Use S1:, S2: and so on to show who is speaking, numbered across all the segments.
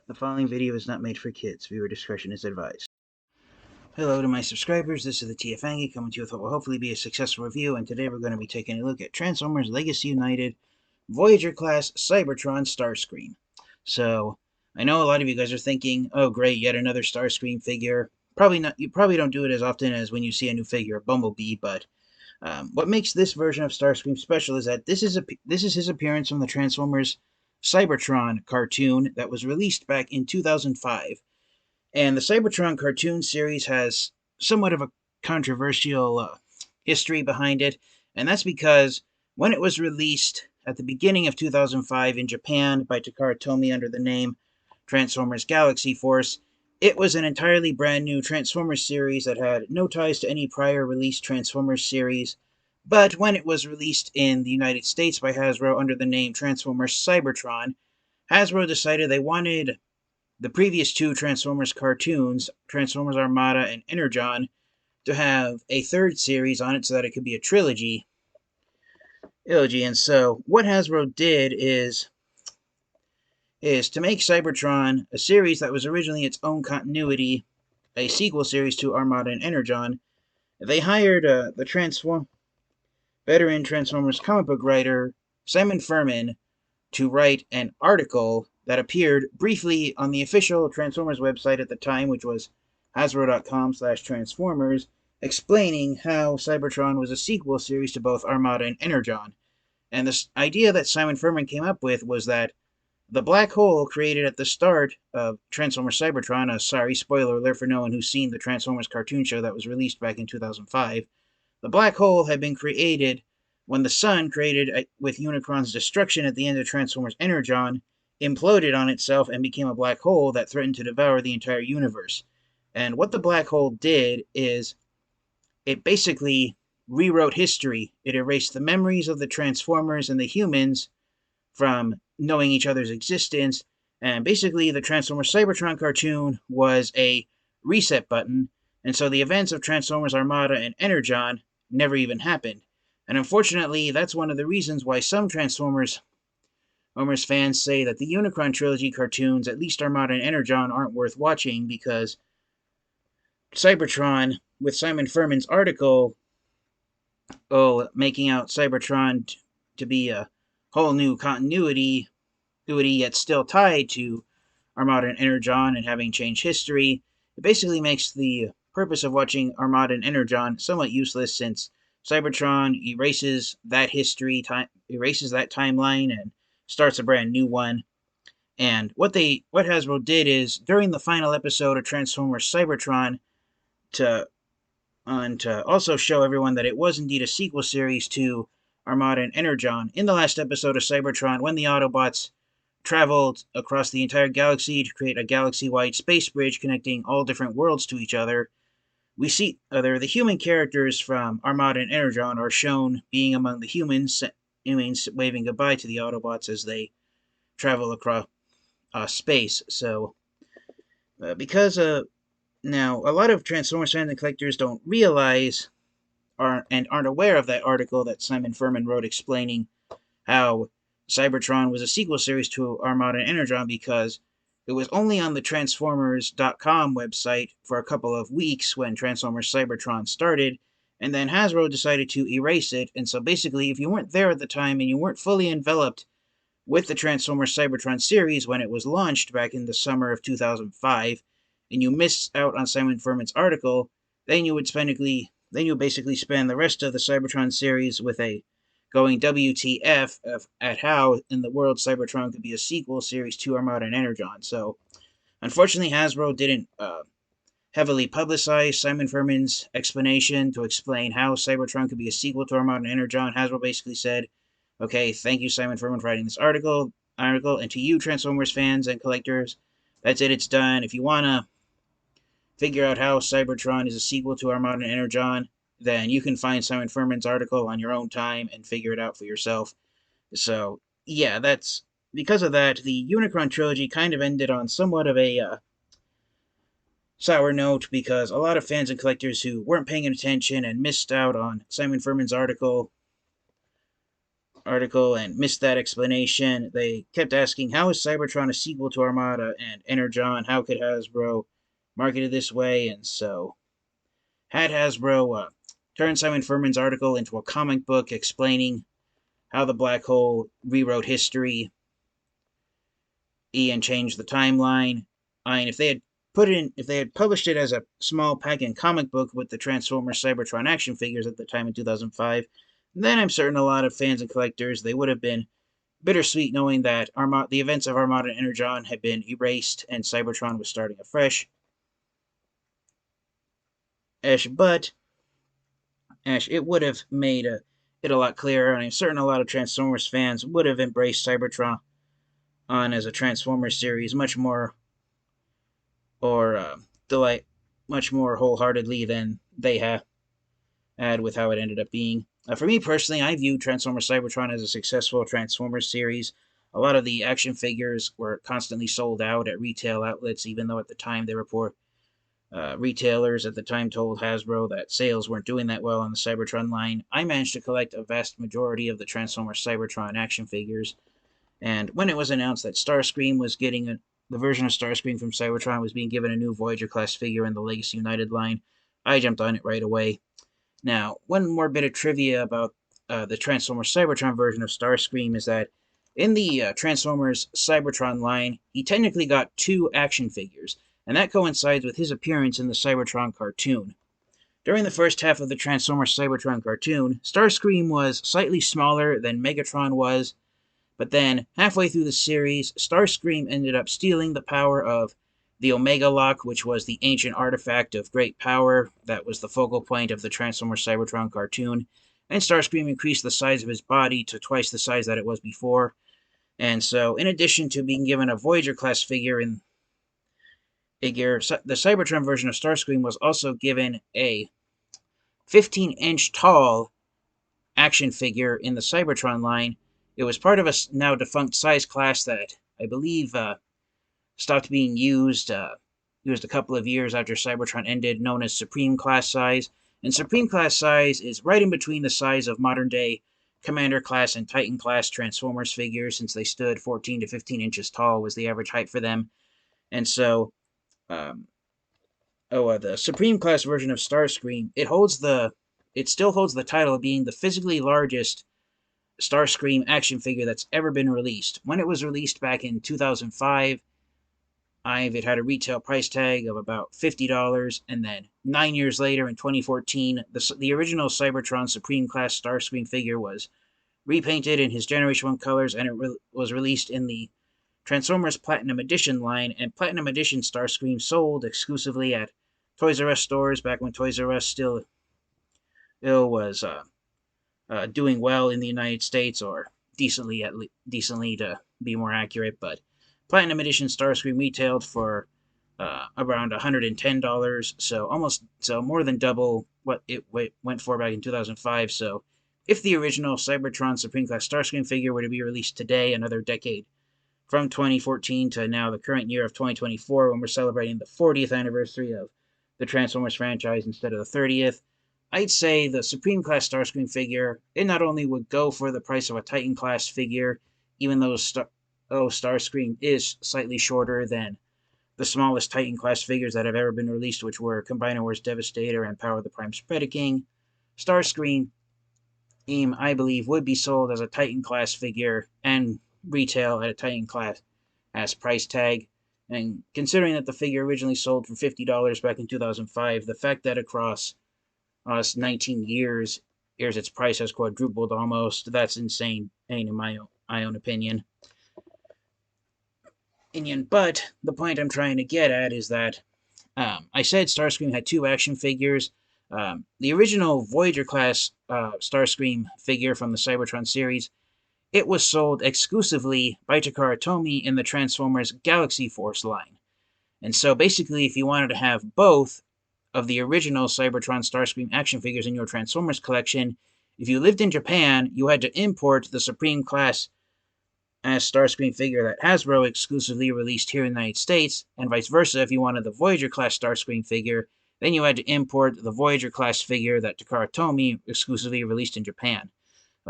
S1: The following video is not made for kids. Viewer discretion is advised. Hello to my subscribers, this is the TFangy coming to you with what will hopefully be a successful review, and today we're going to be taking a look at Transformers Legacy United Voyager class Cybertron Starscream. So, I know a lot of you guys are thinking, oh great, yet another Starscream figure. Probably not. You probably don't do it as often as when you see a new figure of Bumblebee, but what makes this version of Starscream special is that this is his appearance from the Transformers Cybertron cartoon that was released back in 2005. And the Cybertron cartoon series has somewhat of a controversial history behind it, and that's because when it was released at the beginning of 2005 in Japan by Takara Tomy under the name Transformers Galaxy Force, it was an entirely brand new Transformers series that had no ties to any prior released Transformers series. But when it was released in the United States by Hasbro under the name Transformers Cybertron, Hasbro decided they wanted the previous two Transformers cartoons, Transformers Armada and Energon, to have a third series on it so that it could be a trilogy. And so what Hasbro did is to make Cybertron a series that was originally its own continuity, a sequel series to Armada and Energon. They hired the veteran Transformers comic book writer Simon Furman to write an article that appeared briefly on the official Transformers website at the time, which was hasbro.com/transformers, explaining how Cybertron was a sequel series to both Armada and Energon. And the idea that Simon Furman came up with was that the black hole created at the start of Transformers Cybertron, sorry, spoiler alert for no one who's seen the Transformers cartoon show that was released back in 2005, the black hole had been created when the sun, created with Unicron's destruction at the end of Transformers Energon, imploded on itself and became a black hole that threatened to devour the entire universe. And what the black hole did is it basically rewrote history. It erased the memories of the Transformers and the humans from knowing each other's existence, and basically the Transformers Cybertron cartoon was a reset button, and so the events of Transformers Armada and Energon never even happened. And unfortunately, that's one of the reasons why some Transformers fans say that the Unicron trilogy cartoons, at least Armada and Energon, aren't worth watching, because Cybertron, with Simon Furman's article, making out Cybertron to be a whole new continuity, yet still tied to Armada and Energon and having changed history, it basically makes the purpose of watching Armada and Energon somewhat useless, since Cybertron erases that history, erases that timeline, and starts a brand new one. And what Hasbro did is, during the final episode of Transformers Cybertron, to also show everyone that it was indeed a sequel series to Armada and Energon. In the last episode of Cybertron, when the Autobots traveled across the entire galaxy to create a galaxy-wide space bridge connecting all different worlds to each other, we see the human characters from Armada and Energon are shown being among the humans, waving goodbye to the Autobots as they travel across space. So, because now a lot of Transformers fans and collectors don't realize and aren't aware of that article that Simon Furman wrote explaining how Cybertron was a sequel series to Armada and Energon, because it was only on the Transformers.com website for a couple of weeks when Transformers Cybertron started, and then Hasbro decided to erase it. And so basically, if you weren't there at the time and you weren't fully enveloped with the Transformers Cybertron series when it was launched back in the summer of 2005, and you missed out on Simon Furman's article, then you would basically spend the rest of the Cybertron series with a going WTF at how in the world Cybertron could be a sequel series to Armada and Energon. So, unfortunately, Hasbro didn't heavily publicize Simon Furman's explanation to explain how Cybertron could be a sequel to Armada and Energon. Hasbro basically said, okay, thank you, Simon Furman, for writing this article, and to you, Transformers fans and collectors, that's it, it's done. If you want to figure out how Cybertron is a sequel to Armada and Energon, then you can find Simon Furman's article on your own time and figure it out for yourself. So, yeah, because of that, the Unicron trilogy kind of ended on somewhat of a sour note, because a lot of fans and collectors who weren't paying attention and missed out on Simon Furman's article article and missed that explanation. They kept asking, how is Cybertron a sequel to Armada and Energon? How could Hasbro market it this way? And so, had Hasbro turned Simon Furman's article into a comic book explaining how the black hole rewrote history and changed the timeline. And if they had published it as a small pack-in comic book with the Transformers Cybertron action figures at the time in 2005, then I'm certain a lot of fans and collectors, they would have been bittersweet knowing that the events of Armada and Energon had been erased and Cybertron was starting afresh. But it would have made it a lot clearer, and I'm certain a lot of Transformers fans would have embraced Cybertron as a Transformers series much more much more wholeheartedly than they had with how it ended up being. For me personally, I view Transformers Cybertron as a successful Transformers series. A lot of the action figures were constantly sold out at retail outlets, even though at the time they were retailers at the time told Hasbro that sales weren't doing that well on the Cybertron line. I managed to collect a vast majority of the Transformers Cybertron action figures, and when it was announced that Starscream was getting the version of Starscream from Cybertron was being given a new Voyager class figure in the Legacy United line, I jumped on it right away. Now, one more bit of trivia about the Transformers Cybertron version of Starscream is that in the Transformers Cybertron line, he technically got 2 action figures, and that coincides with his appearance in the Cybertron cartoon. During the first half of the Transformers Cybertron cartoon, Starscream was slightly smaller than Megatron was, but then, halfway through the series, Starscream ended up stealing the power of the Omega Lock, which was the ancient artifact of great power that was the focal point of the Transformers Cybertron cartoon, and Starscream increased the size of his body to twice the size that it was before. And so, in addition to being given a Voyager-class figure, the Cybertron version of Starscream was also given a 15-inch tall action figure in the Cybertron line. It was part of a now defunct size class that I believe stopped being used a couple of years after Cybertron ended, known as Supreme Class size. And Supreme Class size is right in between the size of modern-day Commander Class and Titan Class Transformers figures, since they stood 14 to 15 inches tall was the average height for them. And so, the Supreme Class version of Starscream, it still holds the title of being the physically largest Starscream action figure that's ever been released. When it was released back in 2005, it had a retail price tag of about $50, and then 9 years later, in 2014, the original Cybertron Supreme Class Starscream figure was repainted in his Generation 1 colors, and it was released in the Transformers Platinum Edition line, and Platinum Edition Starscream sold exclusively at Toys R Us stores back when Toys R Us still was doing well in the United States, or decently to be more accurate. But Platinum Edition Starscream retailed for around $110, so more than double what it went for back in 2005. So if the original Cybertron Supreme Class Starscream figure were to be released today, another decade from 2014 to now the current year of 2024, when we're celebrating the 40th anniversary of the Transformers franchise instead of the 30th, I'd say the Supreme Class Starscream figure, it not only would go for the price of a Titan Class figure, even though Starscream is slightly shorter than the smallest Titan Class figures that have ever been released, which were Combiner Wars Devastator and Power of the Prime's Predaking. Starscream, I believe, would be sold as a Titan Class figure and retail at a Titan Class as price tag. And considering that the figure originally sold for $50 back in 2005, the fact that across 19 years, its price has quadrupled almost. That's insane, in my own opinion. But the point I'm trying to get at is that I said Starscream had 2 action figures. The original Voyager class Starscream figure from the Cybertron series, it was sold exclusively by Takara Tomy in the Transformers Galaxy Force line. And so basically, if you wanted to have both of the original Cybertron Starscream action figures in your Transformers collection, if you lived in Japan, you had to import the Supreme Class as Starscream figure that Hasbro exclusively released here in the United States, and vice versa. If you wanted the Voyager class Starscream figure, then you had to import the Voyager class figure that Takara Tomy exclusively released in Japan.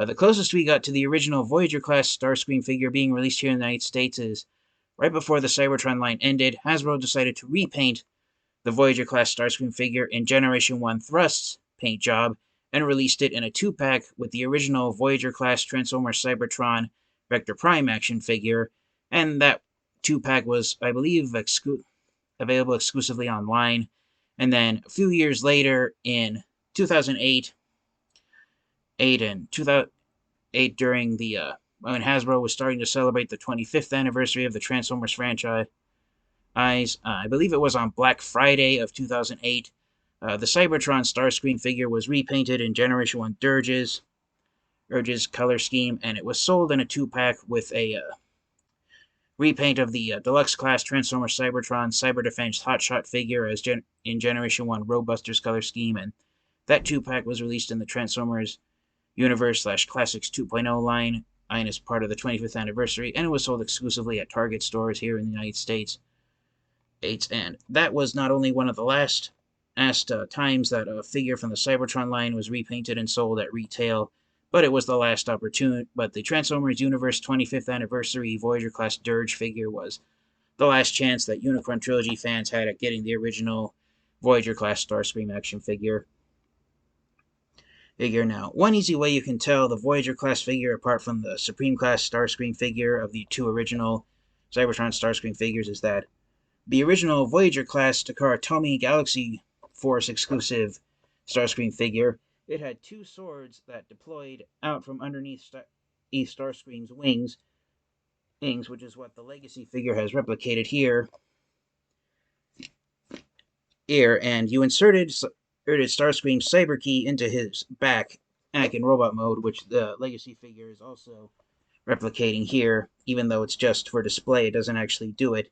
S1: The closest we got to the original Voyager-class Starscream figure being released here in the United States is right before the Cybertron line ended, Hasbro decided to repaint the Voyager-class Starscream figure in Generation 1 Thrust's paint job and released it in a 2-pack with the original Voyager-class Transformer Cybertron Vector Prime action figure, and that 2-pack was, I believe, available exclusively online. And then a few years later, in 2008, 2008 during the when Hasbro was starting to celebrate the 25th anniversary of the Transformers franchise, I believe it was on Black Friday of 2008, the Cybertron Starscream figure was repainted in Generation 1 Urge's color scheme, and it was sold in a 2-pack with a repaint of the Deluxe Class Transformer Cybertron Cyber Defense Hotshot figure as in Generation 1 Roadbusters color scheme, and that 2-pack was released in the Transformers Universe/Classics 2.0 line as part of the 25th anniversary, and it was sold exclusively at Target stores here in the United States. And that was not only one of the last times that a figure from the Cybertron line was repainted and sold at retail, but it was the last opportunity. But the Transformers Universe 25th Anniversary Voyager-class Dirge figure was the last chance that Unicron Trilogy fans had at getting the original Voyager-class Starscream action figure. Now, one easy way you can tell the Voyager-class figure apart from the Supreme-class Starscream figure of the 2 original Cybertron Starscream figures is that the original Voyager-class Takara Tomy Galaxy Force exclusive Starscream figure, it had 2 swords that deployed out from underneath Starscream's wings, which is what the Legacy figure has replicated here. And you inserted Starscream's cyber key into his back in robot mode, which the Legacy figure is also replicating here, even though it's just for display, it doesn't actually do it.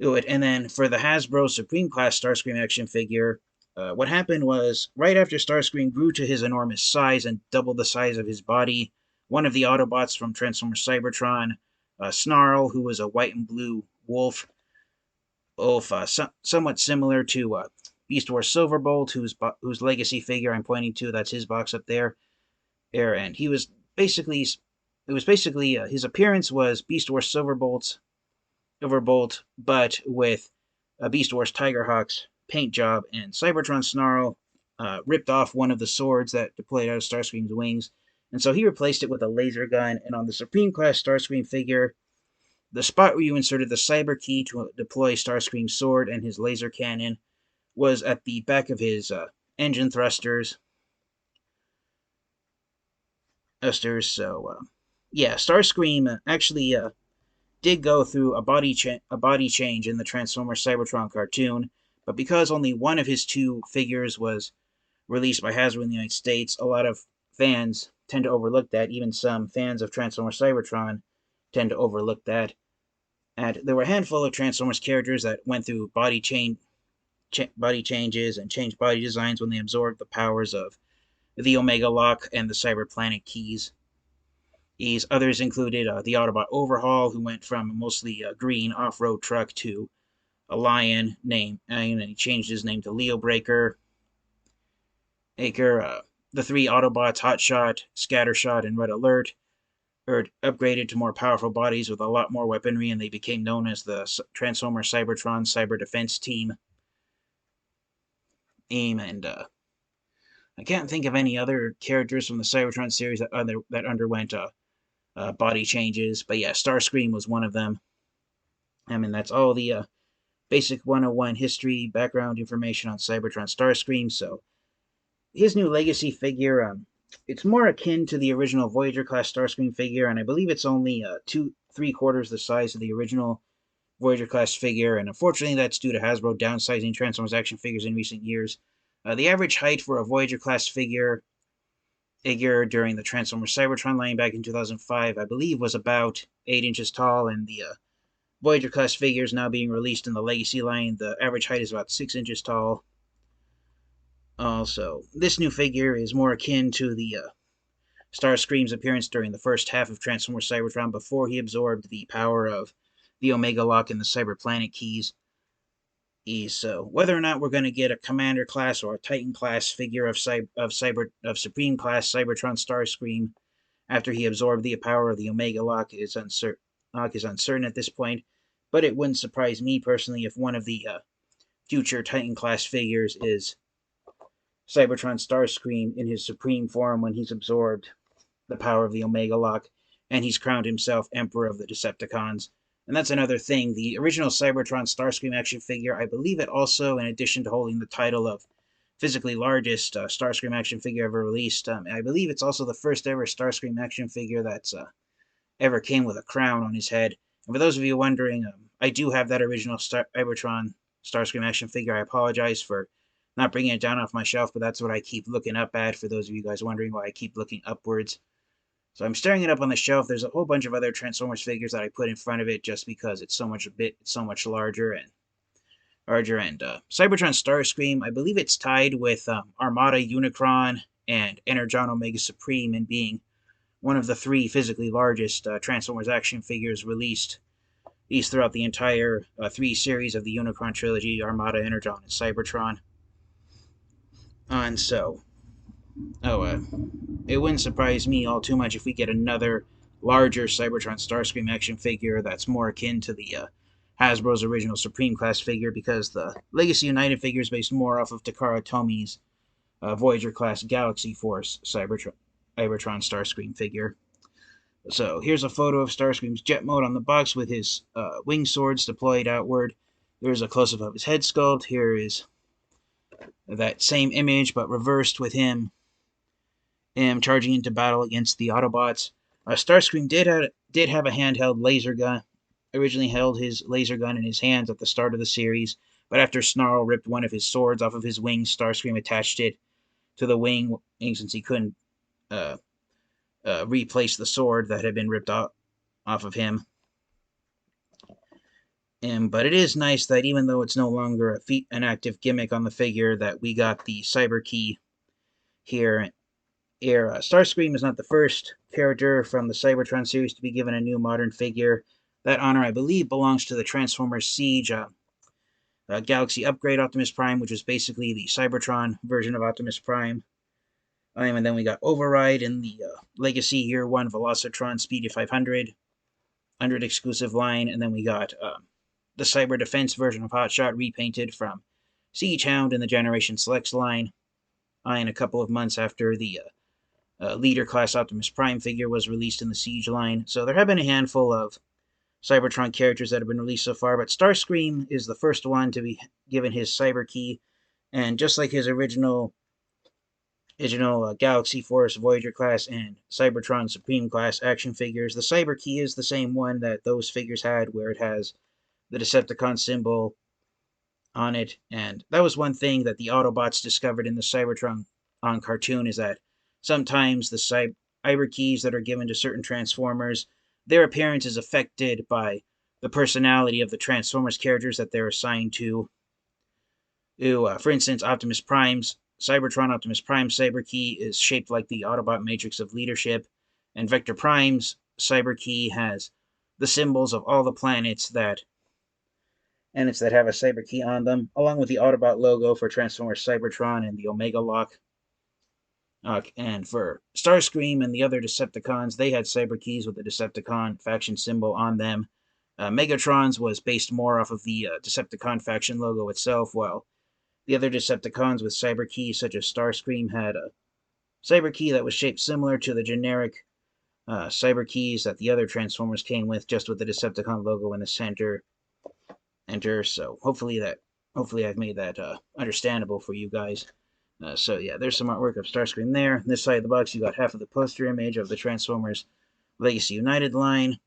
S1: And then for the Hasbro Supreme Class Starscream action figure, what happened was, right after Starscream grew to his enormous size and doubled the size of his body, one of the Autobots from Transformers Cybertron, Snarl, who was a white and blue wolf, somewhat similar to Beast Wars Silverbolt, whose Legacy figure I'm pointing to, that's his box up there. And he was basically, his appearance was Beast Wars Silverbolt, but with a Beast Wars Tigerhawk's paint job, and Cybertron Snarl ripped off one of the swords that deployed out of Starscream's wings, and so he replaced it with a laser gun. And on the Supreme Class Starscream figure, the spot where you inserted the cyber key to deploy Starscream's sword and his laser cannon was at the back of his engine thrusters. So, yeah, Starscream actually did go through a body change in the Transformers Cybertron cartoon, but because only one of his 2 figures was released by Hasbro in the United States, a lot of fans tend to overlook that. Even some fans of Transformers Cybertron tend to overlook that. And there were a handful of Transformers characters that went through body changes and changed body designs when they absorbed the powers of the Omega Lock and the Cyber Planet keys. Others included the Autobot Overhaul, who went from a mostly green off-road truck to a lion name, and he changed his name to Leo Breaker. The 3 Autobots, Hotshot, Scattershot, and Red Alert, are upgraded to more powerful bodies with a lot more weaponry, and they became known as the Transformer Cybertron Cyber Defense Team. And I can't think of any other characters from the Cybertron series that underwent body changes, but yeah, Starscream was one of them. I mean, that's all the basic 101 history background information on Cybertron Starscream. So his new Legacy figure, it's more akin to the original Voyager-class Starscream figure, and I believe it's only 3/4 the size of the original Voyager-class figure, and unfortunately that's due to Hasbro downsizing Transformers action figures in recent years. The average height for a Voyager-class figure during the Transformers Cybertron line back in 2005, I believe, was about 8 inches tall, and the Voyager-class figures now being released in the Legacy line, the average height is about 6 inches tall. Also, this new figure is more akin to the Starscream's appearance during the first half of Transformers Cybertron before he absorbed the power of the Omega Lock and the Cyber Planet keys. So whether or not we're going to get a Commander class or a Titan class figure of Supreme class Cybertron Starscream after he absorbed the power of the Omega Lock is uncertain at this point. But it wouldn't surprise me personally if one of the future Titan class figures is Cybertron Starscream in his supreme form when he's absorbed the power of the Omega Lock and he's crowned himself Emperor of the Decepticons. And that's another thing. The original Cybertron Starscream action figure, I believe it also, in addition to holding the title of physically largest Starscream action figure ever released, I believe it's also the first ever Starscream action figure that's ever came with a crown on his head. And for those of you wondering, I do have that original Cybertron Starscream action figure. I apologize for not bringing it down off my shelf, but that's what I keep looking up at, for those of you guys wondering why I keep looking upwards. So I'm staring it up on the shelf. There's a whole bunch of other Transformers figures that I put in front of it just because it's so much larger and Cybertron Starscream, I believe it's tied with Armada Unicron and Energon Omega Supreme in being one of the three physically largest Transformers action figures released, these throughout the entire three series of the Unicron trilogy: Armada, Energon, and Cybertron. And so, it wouldn't surprise me all too much if we get another larger Cybertron Starscream action figure that's more akin to the Hasbro's original Supreme class figure, because the Legacy United figure is based more off of Takara Tomi's Voyager class Galaxy Force Cybertron Starscream figure. So here's a photo of Starscream's jet mode on the box with his wing swords deployed outward. There's a close-up of his head sculpt. Here is that same image, but reversed, with him charging into battle against the Autobots. Starscream did have a handheld laser gun. Originally held his laser gun in his hands at the start of the series, but after Snarl ripped one of his swords off of his wings, Starscream attached it to the wing since he couldn't replace the sword that had been ripped off of him. But it is nice that even though it's no longer an active gimmick on the figure, that we got the Cyber Key here. Starscream is not the first character from the Cybertron series to be given a new modern figure. That honor, I believe, belongs to the Transformers Siege Galaxy Upgrade Optimus Prime, which is basically the Cybertron version of Optimus Prime. And then we got Override in the Legacy Year 1 Velocitron Speedy 500 exclusive line. And then we got the Cyber Defense version of Hotshot repainted from Siege Hound in the Generation Selects line. In a couple of months after the Leader class Optimus Prime figure was released in the Siege line. So there have been a handful of Cybertron characters that have been released so far, but Starscream is the first one to be given his Cyber Key. And just like his original Galaxy Force, Voyager class, and Cybertron Supreme class action figures, the Cyber Key is the same one that those figures had, where it has the Decepticon symbol on it. And that was one thing that the Autobots discovered in the Cybertron cartoon, is that sometimes the Cyber Keys that are given to certain Transformers, their appearance is affected by the personality of the Transformers characters that they're assigned to. For instance, Cybertron Optimus Prime Cyber Key is shaped like the Autobot Matrix of Leadership, and Vector Prime's Cyber Key has the symbols of all the planets that have a Cyber Key on them, along with the Autobot logo for Transformers Cybertron and the Omega Lock. And for Starscream and the other Decepticons, they had Cyber Keys with the Decepticon faction symbol on them. Megatron's was based more off of the Decepticon faction logo itself, while the other Decepticons with Cyber Keys, such as Starscream, had a Cyber Key that was shaped similar to the generic Cyber Keys that the other Transformers came with, just with the Decepticon logo in the center. So hopefully I've made that understandable for you guys. So yeah, there's some artwork of Starscream there. On this side of the box, you got half of the poster image of the Transformers Legacy United line.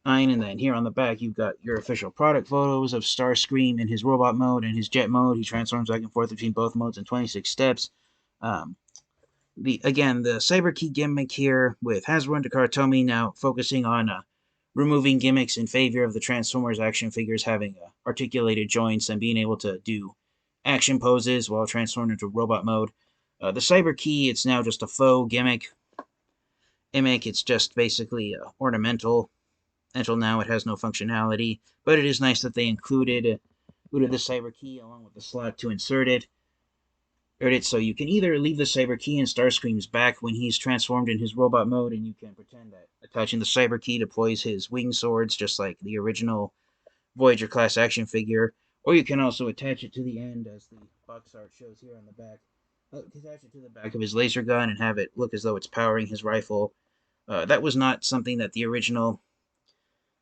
S1: And then here on the back, you've got your official product photos of Starscream in his robot mode and his jet mode. He transforms back and forth between both modes in 26 steps. The Cyber Key gimmick here with Hasbro and Takara Tomy now focusing on removing gimmicks in favor of the Transformers action figures having articulated joints and being able to do action poses while transformed into robot mode. The Cyber Key, it's now just a faux gimmick. It's just basically ornamental. Until now, it has no functionality, but it is nice that they included the cyber key along with the slot to insert it. So you can either leave the cyber key in Starscream's back when he's transformed in his robot mode, and you can pretend that attaching the cyber key deploys his wing swords, just like the original Voyager class action figure, or you can also attach it to the end, as the box art shows here on the back. Attach it to the back of his laser gun and have it look as though it's powering his rifle. That was not something that the original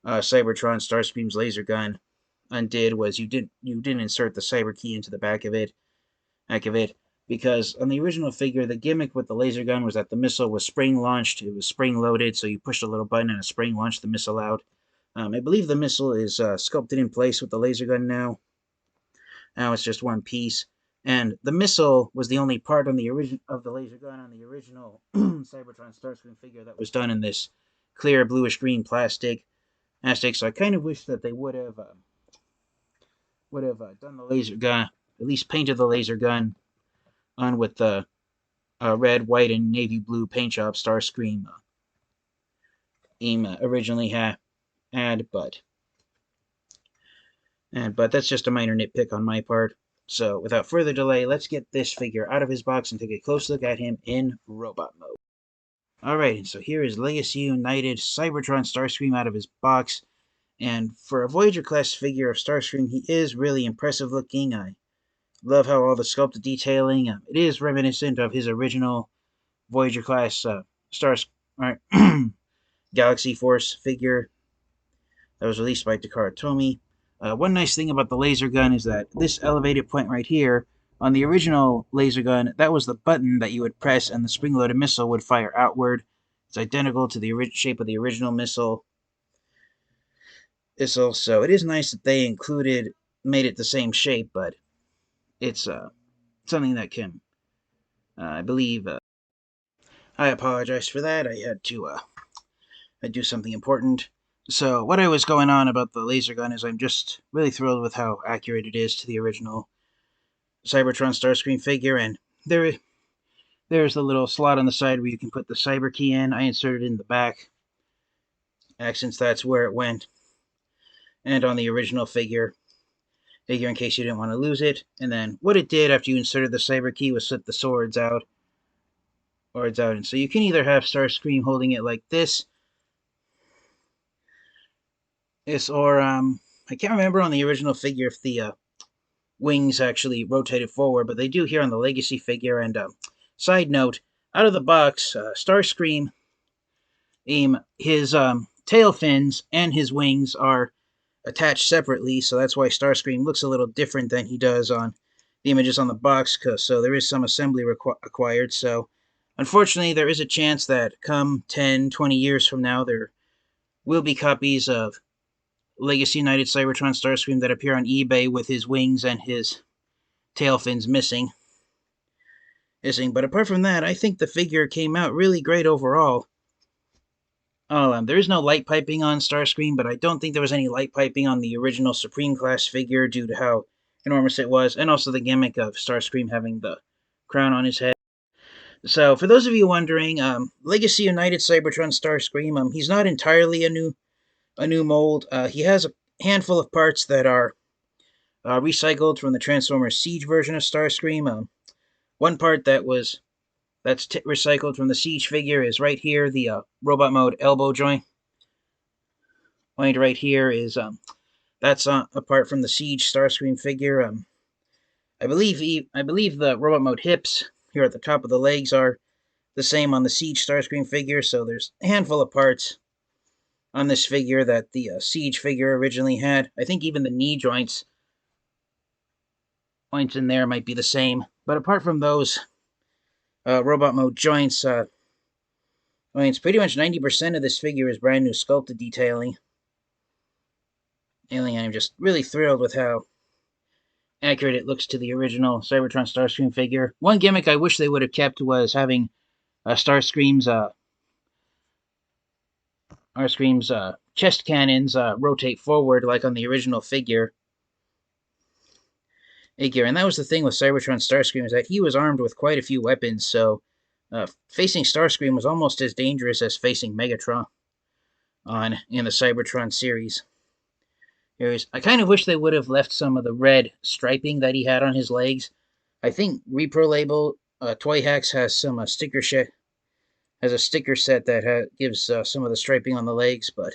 S1: Cybertron Starscream's laser gun undid. Was you didn't insert the cyber key into the back of it, because on the original figure, the gimmick with the laser gun was that the missile was spring launched. It was spring loaded, so you pushed a little button and a spring launched the missile out. I believe the missile is sculpted in place with the laser gun now. Now it's just one piece. And the missile was the only part on the of the laser gun on the original Cybertron Starscream figure that was done in this clear bluish green plastic. So I kind of wish that they would have done the laser gun, at least painted the laser gun on with the red, white, and navy blue paint job Starscream originally had, but that's just a minor nitpick on my part. So without further delay, let's get this figure out of his box and take a close look at him in robot mode. Alright, so here is Legacy United Cybertron Starscream out of his box. And for a Voyager class figure of Starscream, he is really impressive looking. I love how all the sculpted detailing, it is reminiscent of his original Voyager class Galaxy Force figure that was released by Takara Tomy. One nice thing about the laser gun is that this elevated point right here, on the original laser gun, that was the button that you would press and the spring-loaded missile would fire outward. It's identical to the shape of the original missile. So it is nice that they made it the same shape, but it's something that can, I believe, I apologize for that. I had to do something important. So what I was going on about the laser gun is I'm just really thrilled with how accurate it is to the original Cybertron Starscream figure, and there's a little slot on the side where you can put the cyber key in. I inserted it in the back, since that's where it went, and on the original figure in case you didn't want to lose it. And then what it did after you inserted the cyber key was slip the swords out. And so you can either have Starscream holding it like this, or I can't remember on the original figure if the wings actually rotated forward, but they do here on the Legacy figure. And side note, out of the box, Starscream, his tail fins and his wings are attached separately, so that's why Starscream looks a little different than he does on the images on the box, so there is some assembly required. So unfortunately, there is a chance that come 10, 20 years from now, there will be copies of Legacy United Cybertron Starscream that appear on eBay with his wings and his tail fins missing. But apart from that, I think the figure came out really great overall. There is no light piping on Starscream, but I don't think there was any light piping on the original Supreme class figure due to how enormous it was, and also the gimmick of Starscream having the crown on his head. So, for those of you wondering, Legacy United Cybertron Starscream, he's not entirely a new mold. He has a handful of parts that are recycled from the Transformers Siege version of Starscream. One part that's recycled from the Siege figure is right here, the robot mode elbow joint. Right here is that's apart from the Siege Starscream figure. I believe the robot mode hips here at the top of the legs are the same on the Siege Starscream figure. So there's a handful of parts on this figure that the Siege figure originally had. I think even the knee joints in there might be the same. But apart from those robot mode joints, pretty much 90% of this figure is brand new sculpted detailing. And I'm just really thrilled with how accurate it looks to the original Cybertron Starscream figure. One gimmick I wish they would have kept was having Starscream's chest cannons rotate forward like on the original figure. And that was the thing with Cybertron Starscream, is that he was armed with quite a few weapons, so facing Starscream was almost as dangerous as facing Megatron. in the Cybertron series. I kind of wish they would have left some of the red striping that he had on his legs. I think Repro Label Toy Hacks has some has a sticker set that gives some of the striping on the legs, but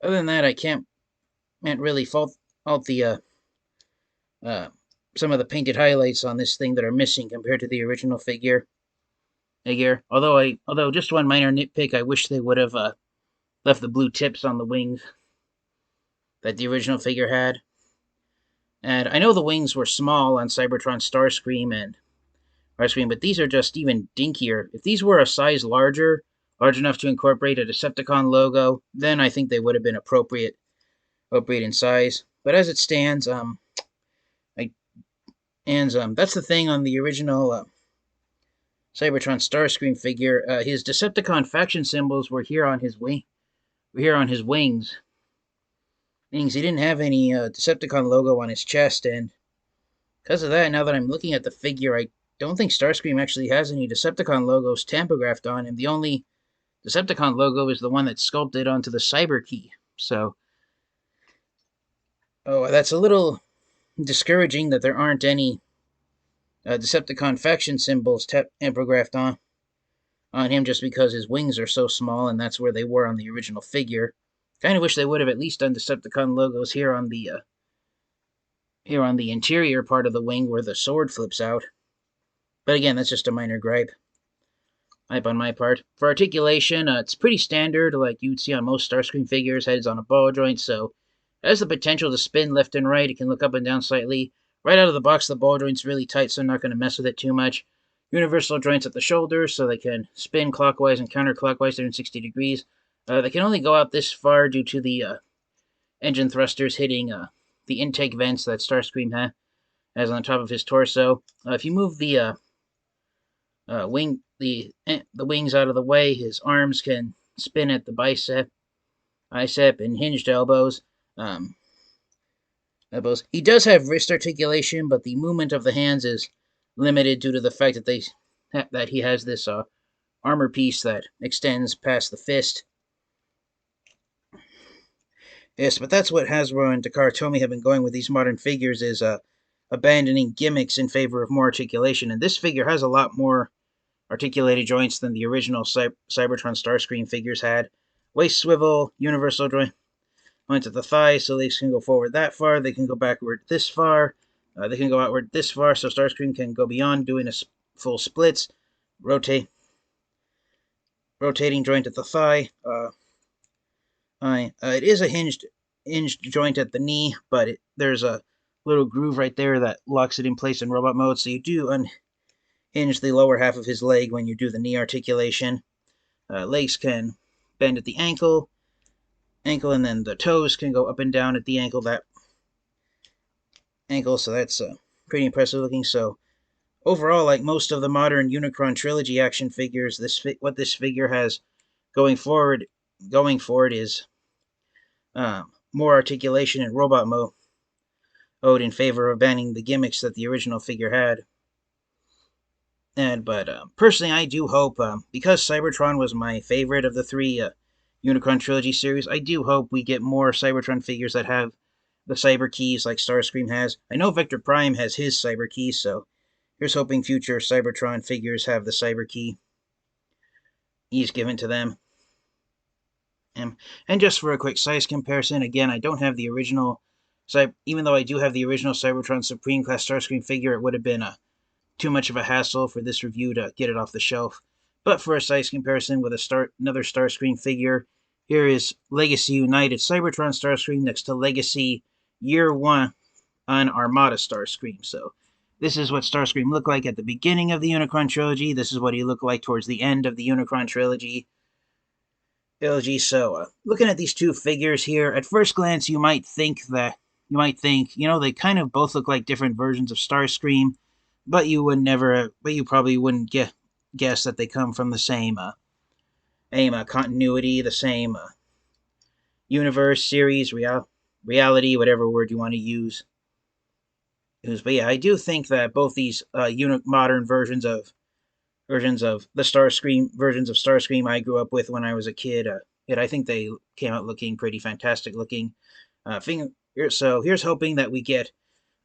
S1: other than that, I can't really fault the uh, some of the painted highlights on this thing that are missing compared to the original figure. Although just one minor nitpick, I wish they would have left the blue tips on the wings that the original figure had. And I know the wings were small on Cybertron Starscream, but these are just even dinkier. If these were a size large enough to incorporate a Decepticon logo, then I think they would have been appropriate in size. But as it stands, that's the thing on the original Cybertron Starscream figure. His Decepticon faction symbols were here on his wings. Meaning he didn't have any Decepticon logo on his chest, and because of that, now that I'm looking at the figure, I don't think Starscream actually has any Decepticon logos tampographed on him. The only Decepticon logo is the one that's sculpted onto the Cyber Key. So, that's a little discouraging that there aren't any Decepticon faction symbols tampographed on him just because his wings are so small, and that's where they were on the original figure. Kind of wish they would have at least done Decepticon logos here on the interior part of the wing where the sword flips out. But again, that's just a minor gripe on my part. For articulation, it's pretty standard, like you'd see on most Starscream figures. Head's on a ball joint, so it has the potential to spin left and right. It can look up and down slightly. Right out of the box, the ball joint's really tight, so I'm not going to mess with it too much. Universal joints at the shoulders, so they can spin clockwise and counterclockwise 360 degrees. They can only go out this far due to the engine thrusters hitting the intake vents that Starscream has on the top of his torso. If you move the wings out of the way, his arms can spin at the bicep, and hinged elbows. He does have wrist articulation, but the movement of the hands is limited due to the fact that he has this armor piece that extends past the fist. Yes, but that's what Hasbro and Takara Tomy have been going with these modern figures, is abandoning gimmicks in favor of more articulation. And this figure has a lot more articulated joints than the original Cybertron Starscream figures had. Waist swivel, universal joints at the thigh, so legs can go forward that far. They can go backward this far. They can go outward this far, so Starscream can go beyond doing a full splits. Rotating joint at the thigh. It is a hinged joint at the knee, but there's a little groove right there that locks it in place in robot mode, so you do unhinge the lower half of his leg when you do the knee articulation. Legs can bend at the ankle, and then the toes can go up and down at the ankle, so that's pretty impressive looking. So overall, like most of the modern Unicron trilogy action figures, what this figure has going forward is more articulation in robot mode in favor of banning the gimmicks that the original figure had. But personally, I do hope, because Cybertron was my favorite of the three Unicron trilogy series, I do hope we get more Cybertron figures that have the cyber keys like Starscream has. I know Vector Prime has his cyber keys, so here's hoping future Cybertron figures have the cyber key he's given to them. And just for a quick size comparison, again, I don't have the original, even though I do have the original Cybertron Supreme Class Starscream figure, it would have been too much of a hassle for this review to get it off the shelf. But for a size comparison with another Starscream figure, here is Legacy United Cybertron Starscream next to Legacy Year 1 on Armada Starscream. So this is what Starscream looked like at the beginning of the Unicron trilogy. This is what he looked like towards the end of the Unicron trilogy. So, looking at these two figures here, at first glance, you might think, they kind of both look like different versions of Starscream, but you probably wouldn't guess that they come from the same continuity, the same universe, series, reality, whatever word you want to use. But yeah, I do think that both these modern versions of the Starscream I grew up with when I was a kid, I think they came out looking pretty fantastic looking. So here's hoping that we get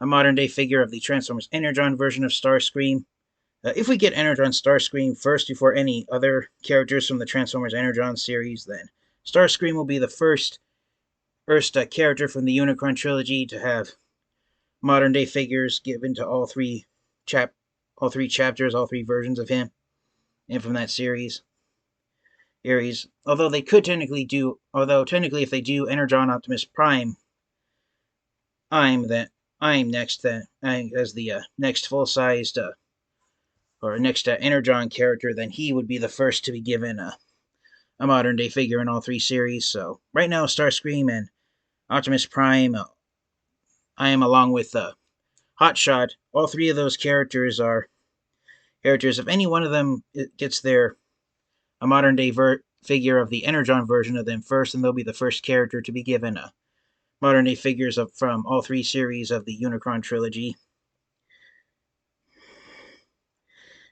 S1: a modern day figure of the Transformers Energon version of Starscream. If we get Energon Starscream first before any other characters from the Transformers Energon series, then Starscream will be the first character from the Unicron trilogy to have modern day figures given to all three chapters, all three versions of him, and from that series. Although technically if they do Energon Optimus Prime, I'm next as the next full sized or next Energon character, then he would be the first to be given a modern day figure in all three series. So right now, Starscream and Optimus Prime, I am along with Hotshot. All three of those characters are characters. If any one of them gets a modern day figure of the Energon version of them first, then they'll be the first character to be given modern day figures from all three series of the Unicron trilogy.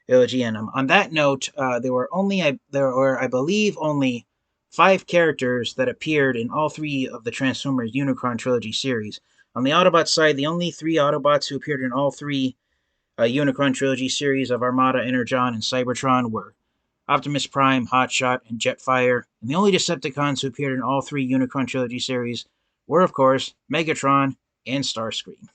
S1: And on that note, there were, I believe, only 5 characters that appeared in all 3 of the Transformers Unicron trilogy series. On the Autobot side, the only 3 Autobots who appeared in all 3 Unicron trilogy series of Armada, Energon, and Cybertron were Optimus Prime, Hotshot, and Jetfire. And the only Decepticons who appeared in all 3 Unicron trilogy series were, of course, Megatron and Starscream.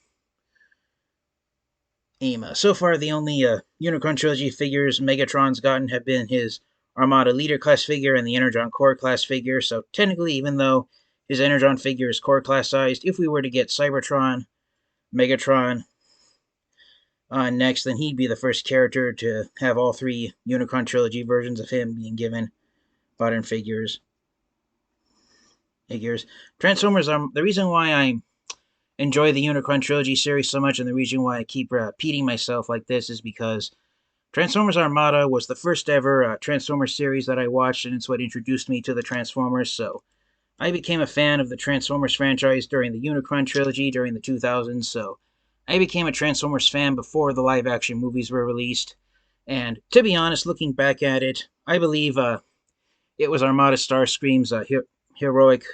S1: So far, the only Unicron trilogy figures Megatron's gotten have been his Armada Leader class figure and the Energon Core class figure. So technically, even though his Energon figure is Core class sized, if we were to get Cybertron, Megatron next, then he'd be the first character to have all 3 Unicron trilogy versions of him being given modern figures. Transformers are the reason why I enjoy the Unicron trilogy series so much, and the reason why I keep repeating myself like this is because Transformers Armada was the first ever Transformers series that I watched, and it's what introduced me to the Transformers. So I became a fan of the Transformers franchise during the Unicron trilogy during the 2000s. So I became a Transformers fan before the live action movies were released. And to be honest, looking back at it, I believe it was Armada Starscream's heroic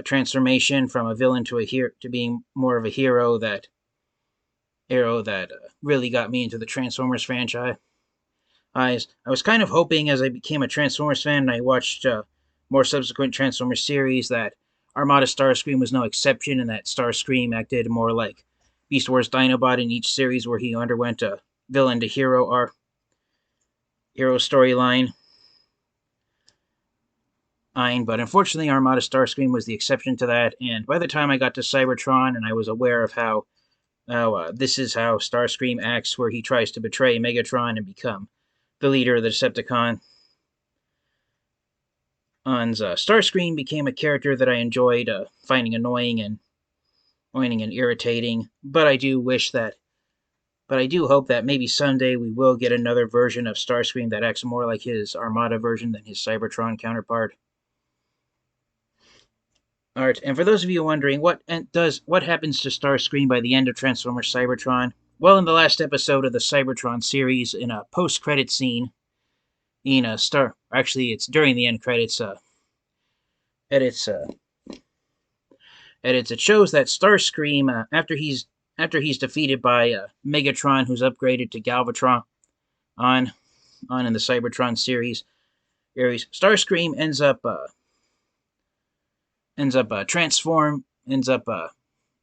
S1: transformation from a villain to being more of a hero that really got me into the Transformers franchise. I was kind of hoping as I became a Transformers fan and I watched more subsequent Transformers series that Armada Starscream was no exception, and that Starscream acted more like Beast Wars Dinobot in each series where he underwent a villain to hero storyline. But unfortunately, Armada Starscream was the exception to that, and by the time I got to Cybertron and I was aware of how this is how Starscream acts, where he tries to betray Megatron and become the leader of the Decepticons, Starscream became a character that I enjoyed finding annoying and irritating, but I do hope that maybe someday we will get another version of Starscream that acts more like his Armada version than his Cybertron counterpart. Alright, and for those of you wondering what happens to Starscream by the end of Transformers Cybertron, well, in the last episode of the Cybertron series, in a post-credit scene, it's during the end credits, edits, it shows that Starscream, after he's defeated by Megatron, who's upgraded to Galvatron on in the Cybertron series, Starscream ends up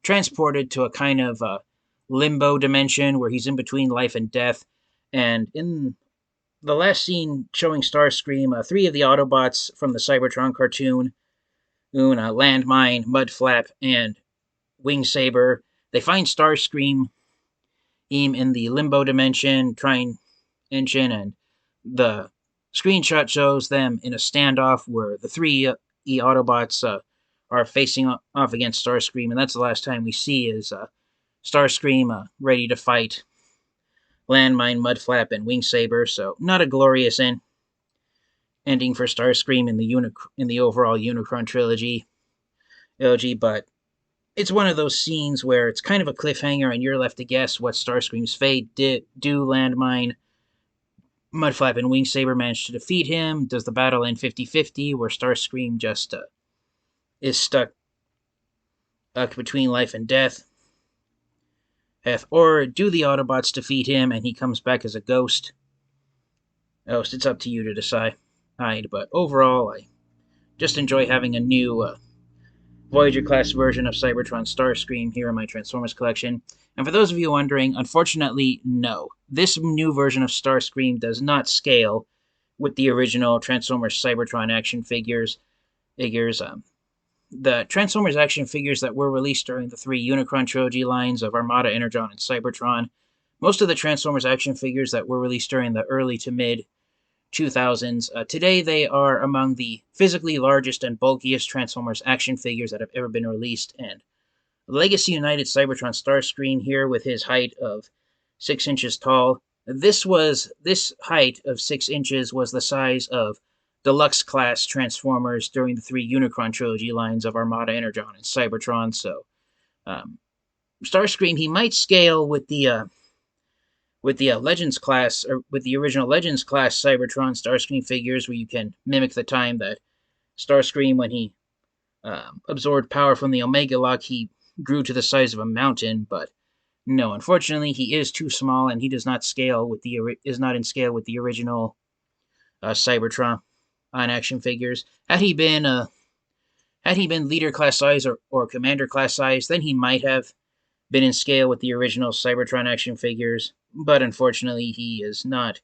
S1: transported to a kind of limbo dimension where he's in between life and death. And in the last scene showing Starscream, 3 of the Autobots from the Cybertron cartoon, Landmine, Mudflap, and Wingsaber, they find Starscream in the limbo dimension, and the screenshot shows them in a standoff where the 3 Autobots are facing off against Starscream, and that's the last time we see is Starscream ready to fight Landmine, Mudflap, and Wingsaber. So not a glorious ending for Starscream in the overall Unicron trilogy, but it's one of those scenes where it's kind of a cliffhanger, and you're left to guess what Starscream's fate do Landmine Mudflap and Wingsaber manage to defeat him. Does the battle end 50-50, where Starscream just is stuck between life and death? Or do the Autobots defeat him and he comes back as a ghost? It's up to you to decide. But overall, I just enjoy having a new Voyager class version of Cybertron Starscream here in my Transformers collection. And for those of you wondering, unfortunately, no. This new version of Starscream does not scale with the original Transformers Cybertron action figures. The Transformers action figures that were released during the 3 Unicron trilogy lines of Armada, Energon, and Cybertron, most of the Transformers action figures that were released during the early to mid 2000s, today they are among the physically largest and bulkiest Transformers action figures that have ever been released, and Legacy United Cybertron Starscream here with his height of 6 inches tall. This height of 6 inches was the size of deluxe class Transformers during the 3 Unicron trilogy lines of Armada, Energon, and Cybertron. So, Starscream, he might scale with the Legends class, or with the original Legends class Cybertron Starscream figures, where you can mimic the time that Starscream, when he absorbed power from the Omega Lock, he grew to the size of a mountain. But no, unfortunately, he is too small, and he does not scale with is not in scale with the original Cybertron on action figures. Had he been leader class size or commander class size, then he might have been in scale with the original Cybertron action figures. But unfortunately, he is not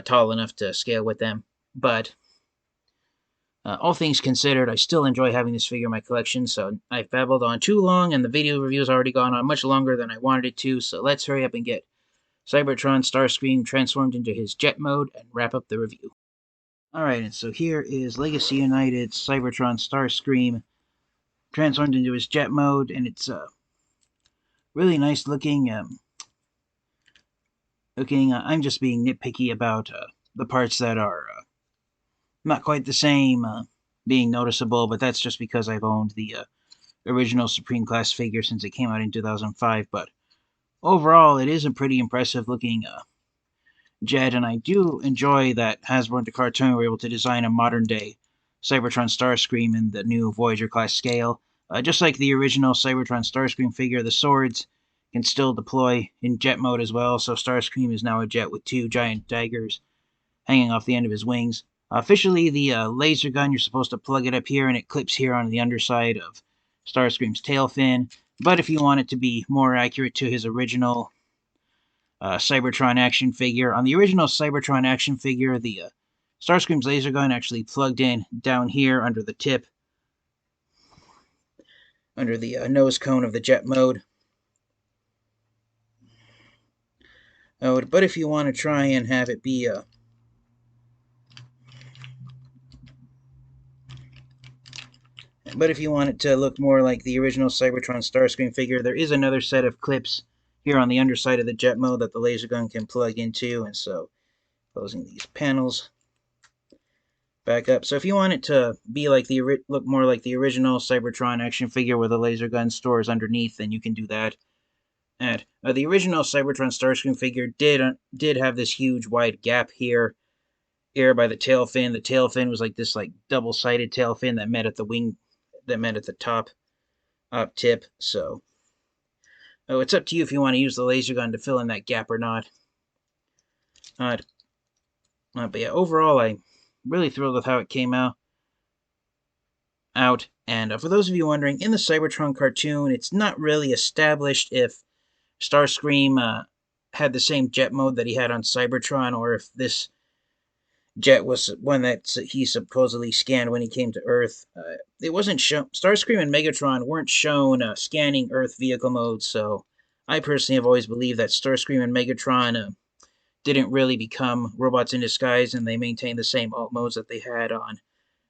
S1: tall enough to scale with them. But all things considered, I still enjoy having this figure in my collection, so I've babbled on too long, and the video review has already gone on much longer than I wanted it to, so let's hurry up and get Cybertron Starscream transformed into his jet mode and wrap up the review. Alright, and so here is Legacy United Cybertron Starscream transformed into his jet mode, and it's really nice looking. I'm just being nitpicky about the parts that are not quite the same being noticeable, but that's just because I've owned the original Supreme Class figure since it came out in 2005. But overall, it is a pretty impressive looking jet, and I do enjoy that Hasbro and Cartoon were able to design a modern day Cybertron Starscream in the new Voyager class scale. Just like the original Cybertron Starscream figure, the swords can still deploy in jet mode as well, so Starscream is now a jet with 2 giant daggers hanging off the end of his wings. Officially, the laser gun, you're supposed to plug it up here, and it clips here on the underside of Starscream's tail fin. But if you want it to be more accurate to his original Cybertron action figure, on the original Cybertron action figure, the Starscream's laser gun actually plugged in down here under the tip, under the nose cone of the jet mode. But if you want to try and have it be But if you want it to look more like the original Cybertron Starscream figure, there is another set of clips here on the underside of the jet mode that the laser gun can plug into, and so closing these panels back up. So if you want it to be like look more like the original Cybertron action figure where the laser gun stores underneath, then you can do that. And the original Cybertron Starscream figure did have this huge wide gap here by the tail fin. The tail fin was like this double-sided tail fin that met at the wing, that met at the top tip. So it's up to you if you want to use the laser gun to fill in that gap or not. But yeah, overall, I'm really thrilled with how it came out. And for those of you wondering, in the Cybertron cartoon, it's not really established if Starscream had the same jet mode that he had on Cybertron, or if this jet was one that he supposedly scanned when he came to Earth. It wasn't shown. Starscream and Megatron weren't shown scanning Earth vehicle mode, so I personally have always believed that Starscream and Megatron didn't really become robots in disguise, and they maintained the same alt modes that they had on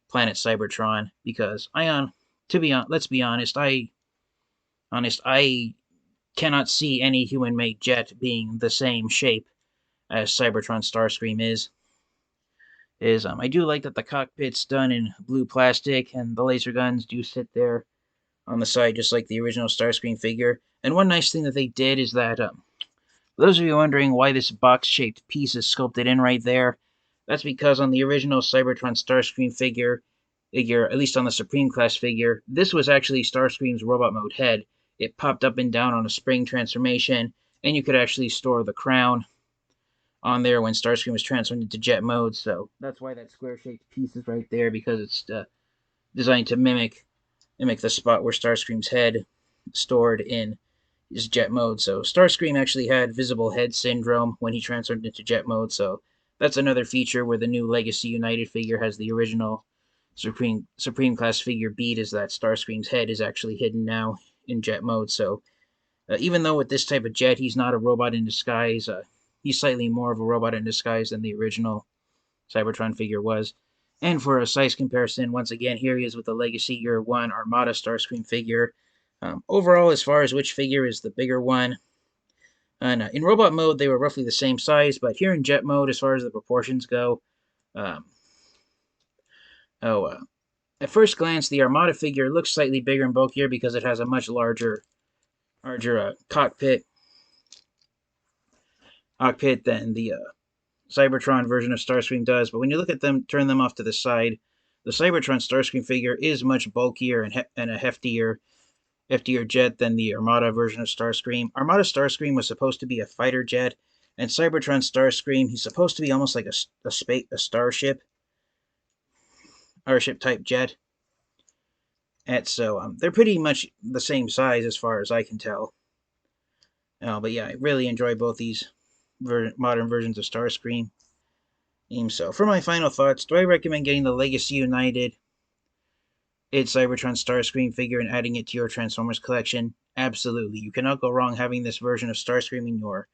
S1: planet Cybertron. Because let's be honest, I cannot see any human-made jet being the same shape as Cybertron Starscream is. I do like that the cockpit's done in blue plastic, and the laser guns do sit there on the side just like the original Starscream figure. And one nice thing that they did is that For those of you wondering why this box-shaped piece is sculpted in right there, that's because on the original Cybertron Starscream figure, at least on the Supreme class figure, this was actually Starscream's robot mode head. It popped up and down on a spring transformation, and you could actually store the crown on there when Starscream was transformed into jet mode. So that's why that square-shaped piece is right there, because it's designed to mimic the spot where Starscream's head stored in his jet mode. So Starscream actually had visible head syndrome when he transformed into jet mode. So that's another feature where the new Legacy United figure has the original Supreme class figure beat, is that Starscream's head is actually hidden now in jet mode. So even though with this type of jet he's not a robot in disguise, he's slightly more of a robot in disguise than the original Cybertron figure was. And for a size comparison, once again, here he is with the Legacy Year 1 Armada Starscream figure. Overall, as far as which figure is the bigger one, and in robot mode, they were roughly the same size, but here in jet mode, as far as the proportions go, um, oh, at first glance, the Armada figure looks slightly bigger and bulkier because it has a much larger cockpit than the Cybertron version of Starscream does. But when you look at them, turn them off to the side, the Cybertron Starscream figure is much bulkier and a heftier jet than the Armada version of Starscream. Armada Starscream was supposed to be a fighter jet, and Cybertron Starscream, he's supposed to be almost like a starship type jet. And so they're pretty much the same size as far as I can tell. But yeah, I really enjoy both these modern versions of Starscream. So for my final thoughts, do I recommend getting the Legacy United Cybertron Starscream figure and adding it to your Transformers collection? Absolutely. You cannot go wrong having this version of Starscream in your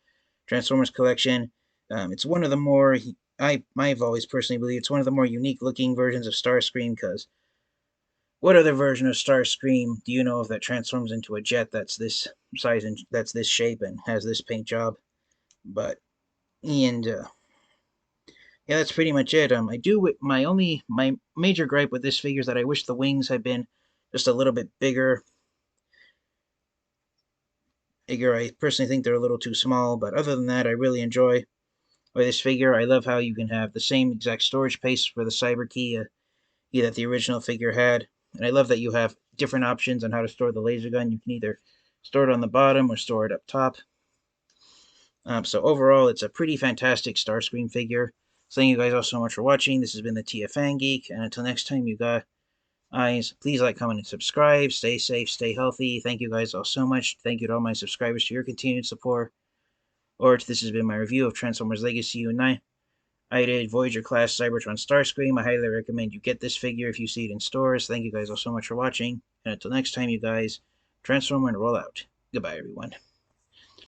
S1: Transformers collection. It's one of the more, I've always personally believed it's one of the more unique looking versions of Starscream, because what other version of Starscream do you know of that transforms into a jet that's this size and that's this shape and has this paint job? But, and, yeah, that's pretty much it. My major gripe with this figure is that I wish the wings had been just a little bit bigger. I personally think they're a little too small, but other than that, I really enjoy this figure. I love how you can have the same exact storage space for the cyber key that the original figure had, and I love that you have different options on how to store the laser gun. You can either store it on the bottom or store it up top. So overall, it's a pretty fantastic Starscream figure. So thank you guys all so much for watching. This has been the TFN Geek, and until next time, you guys, please like, comment, and subscribe. Stay safe, stay healthy. Thank you guys all so much. Thank you to all my subscribers for your continued support. This has been my review of Transformers Legacy United Voyager class Cybertron Starscream. I highly recommend you get this figure if you see it in stores. Thank you guys all so much for watching, and until next time, you guys, transform and roll out. Goodbye, everyone.